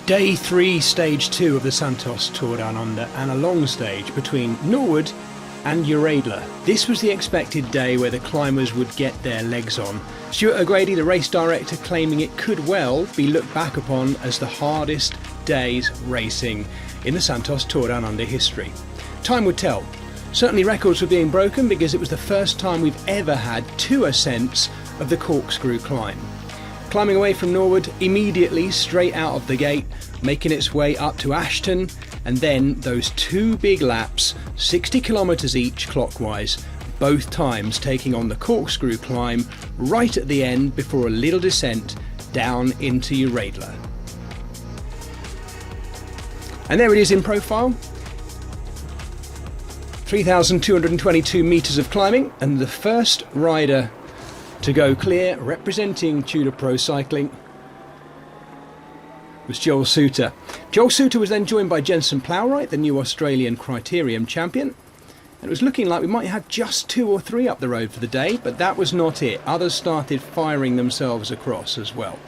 Day 3, Stage 2 of the Santos Tour Down Under, and a long stage between Norwood and Uradler. This was the expected day where the climbers would get their legs on. Stuart O'Grady, the race director, claiming it could well be looked back upon as the hardest day's racing in the Santos Tour Down Under history. Time would tell. Certainly records were being broken because it was the first time we've ever had 2 ascents of the corkscrew climb. Climbing away from Norwood, immediately straight out of the gate, making its way up to Ashton, and then those 2 big laps, 60 kilometres each clockwise, both times taking on the corkscrew climb right at the end before a little descent down into Uradler. And there it is in profile. 3,222 metres of climbing, and the first rider to go clear, representing Tudor Pro Cycling, was Joel Suter. Joel Suter was then joined by Jensen Plowright, the new Australian Criterium champion. And it was looking like we might have just 2 or 3 up the road for the day, but that was not it. Others started firing themselves across as well.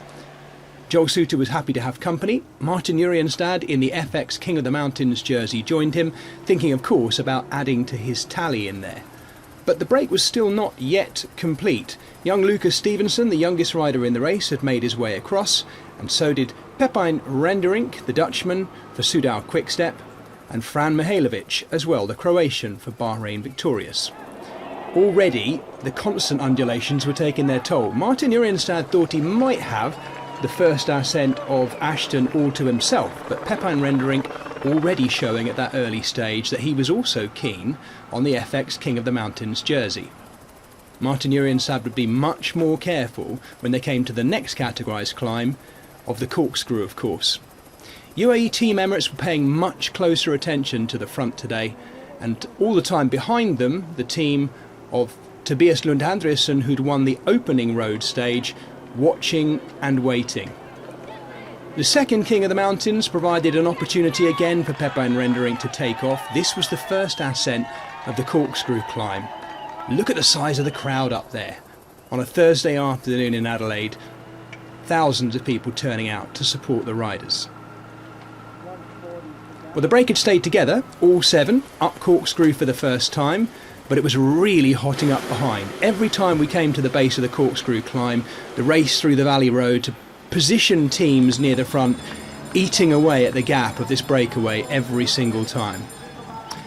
Joel Suter was happy to have company. Martin Urienstad in the FX King of the Mountains jersey joined him, thinking of course about adding to his tally in there. But the break was still not yet complete. Young Lucas Stevenson, the youngest rider in the race, had made his way across, and so did Pepijn Renderink, the Dutchman, for Soudal-QuickStep, and Fran Mihailovic as well, the Croatian, for Bahrain Victorious. Already, the constant undulations were taking their toll. Martin Urienstad thought he might have the first ascent of Ashton all to himself, but Pepijn Renderink already showing at that early stage that he was also keen on the FX King of the Mountains jersey. Martin Urienstad would be much more careful when they came to the next categorised climb of the corkscrew, of course. UAE Team Emirates were paying much closer attention to the front today, and all the time behind them the team of Tobias Lund Andreasen, who'd won the opening road stage, watching and waiting. The second King of the Mountains provided an opportunity again for Pepijn Renderink to take off. This was the first ascent of the corkscrew climb. Look at the size of the crowd up there. On a Thursday afternoon in Adelaide, thousands of people turning out to support the riders. Well, the break had stayed together, all 7, up corkscrew for the first time, but it was really hotting up behind. Every time we came to the base of the corkscrew climb, the race through the valley road to position teams near the front, eating away at the gap of this breakaway every single time.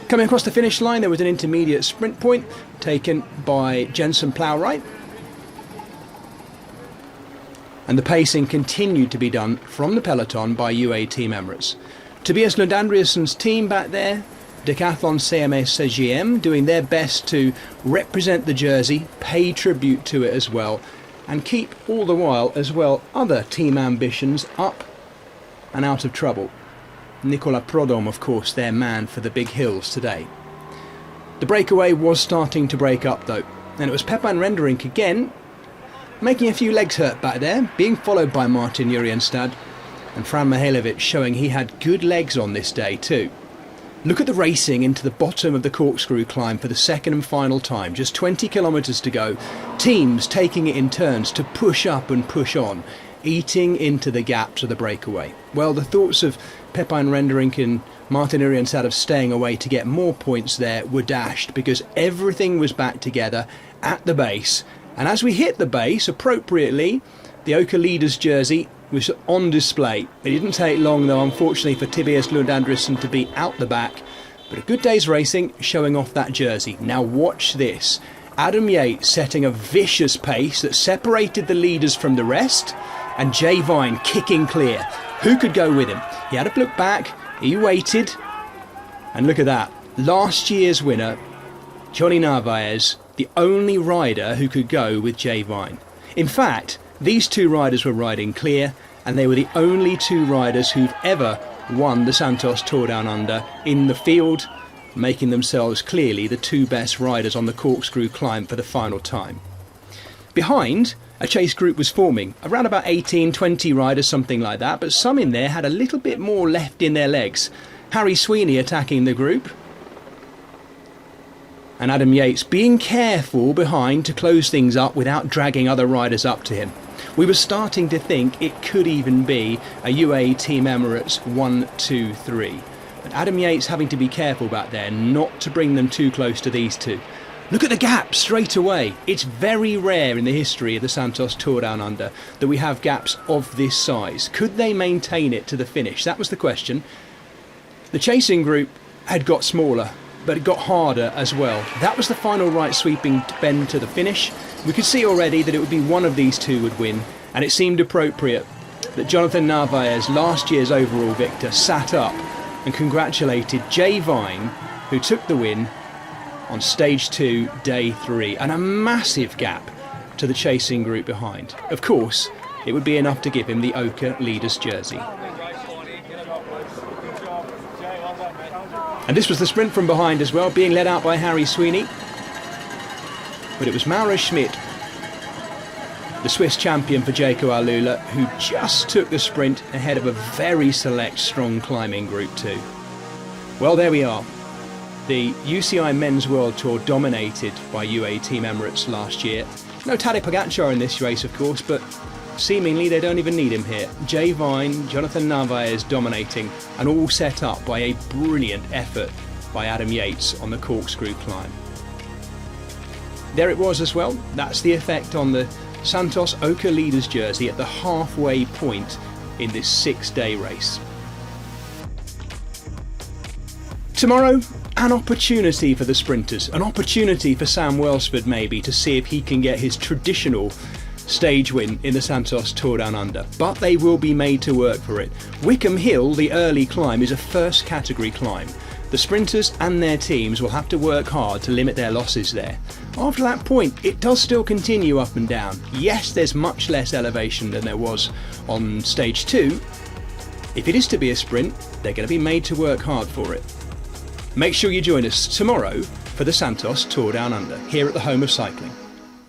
Coming across the finish line, there was an intermediate sprint point taken by Jensen Plowright, and the pacing continued to be done from the peloton by UAE Team Emirates. Tobias Lund Andreasen's team back there, Decathlon CMS CGM, doing their best to represent the jersey, pay tribute to it as well, and keep all the while as well other team ambitions up and out of trouble. Nicola Prodom, of course, their man for the big hills today. The breakaway was starting to break up though, and it was Pepijn Renderink again, making a few legs hurt back there, being followed by Martin Urienstad, and Fran Mihailovic showing he had good legs on this day too. Look at the racing into the bottom of the corkscrew climb for the second and final time. Just 20 kilometres to go. Teams taking it in turns to push up and push on, eating into the gaps of the breakaway. Well, the thoughts of Pepijn Renderink and Martin Urienstad of staying away to get more points there were dashed because everything was back together at the base. And as we hit the base, appropriately, the Oka Leaders jersey was on display. It didn't take long though, unfortunately, for Tobias Lund Andreasen to be out the back, but a good day's racing showing off that jersey. Now watch this. Adam Yates setting a vicious pace that separated the leaders from the rest, and Jay Vine kicking clear. Who could go with him? He had a look back, he waited, and look at that. Last year's winner, Johnny Narvaez, the only rider who could go with Jay Vine. In fact, these 2 riders were riding clear, and they were the only 2 riders who've ever won the Santos Tour Down Under in the field, making themselves clearly the 2 best riders on the corkscrew climb for the final time. Behind, a chase group was forming, around about 18, 20 riders, something like that, but some in there had a little bit more left in their legs. Harry Sweeney attacking the group, and Adam Yates being careful behind to close things up without dragging other riders up to him. We were starting to think it could even be a UAE Team Emirates 1-2-3. But Adam Yates having to be careful back there not to bring them too close to these two. Look at the gap straight away. It's very rare in the history of the Santos Tour Down Under that we have gaps of this size. Could they maintain it to the finish? That was the question. The chasing group had got smaller, but it got harder as well. That was the final right sweeping bend to the finish. We could see already that it would be one of these two would win, and it seemed appropriate that Jonathan Narvaez, last year's overall victor, sat up and congratulated Jay Vine, who took the win on stage 2, day 3, and a massive gap to the chasing group behind. Of course, it would be enough to give him the Oka leader's jersey. And this was the sprint from behind as well, being led out by Harry Sweeney. But it was Mauro Schmidt, the Swiss champion for Jaco Alula, who just took the sprint ahead of a very select, strong climbing group too. Well, there we are. The UCI Men's World Tour dominated by UAE Team Emirates last year. No Tadej Pogacar in this race, of course, but seemingly they don't even need him here. Jay Vine, Jonathan Narvaez dominating, and all set up by a brilliant effort by Adam Yates on the corkscrew climb. There it was as well. That's the effect on the Santos Oka leader's jersey at the halfway point in this 6-day race. Tomorrow, an opportunity for the sprinters, an opportunity for Sam Welsford maybe to see if he can get his traditional stage win in the Santos Tour Down Under, but they will be made to work for it. Wickham Hill, the early climb, is a first category climb. The sprinters and their teams will have to work hard to limit their losses there. After that point, it does still continue up and down. Yes, there's much less elevation than there was on stage 2. If it is to be a sprint, they're going to be made to work hard for it. Make sure you join us tomorrow for the Santos Tour Down Under, here at the home of cycling.